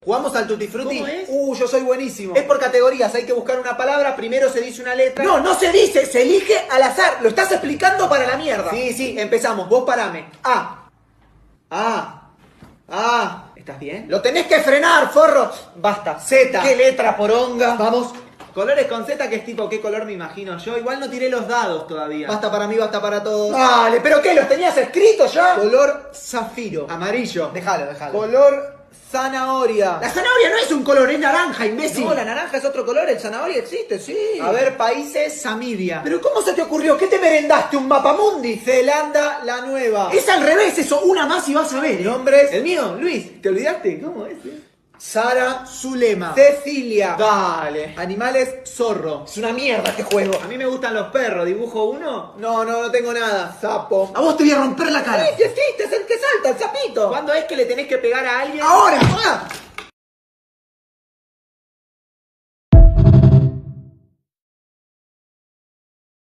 ¿Jugamos al Tutti Frutti? ¿Cómo es? Yo soy buenísimo. Es por categorías, hay que buscar una palabra, primero se dice una letra. No, no se dice, se elige al azar. Lo estás explicando para la mierda. Sí, empezamos. Vos parame. A. ¿Estás bien? Lo tenés que frenar, forro. Basta. Z. ¿Qué letra, poronga? Vamos. Colores con Z, que es tipo, ¿qué color me imagino yo? Igual no tiré los dados todavía. Basta para mí, basta para todos. Vale, ¿pero qué? ¿Los tenías escritos ya? Color zafiro. Amarillo. Déjalo. Color zanahoria. La zanahoria no es un color, es naranja, imbécil. No, la naranja es otro color, el zanahoria existe, sí. A ver, países, Zamidia. ¿Pero cómo se te ocurrió? ¿Qué te merendaste? ¿Un mapamundi? Zelanda la Nueva. Es al revés eso, una más y vas a ver. Nombres. El mío, Luis, ¿te olvidaste? ¿Cómo es? Sara Zulema. Cecilia. Dale. Animales, zorro. Es una mierda este juego. A mí me gustan los perros, ¿dibujo uno? No tengo nada. Sapo. A vos te voy a romper la cara. ¿Qué hiciste? Es el que salta, el sapito. ¿Cuándo es que le tenés que pegar a alguien? ¡Ahora!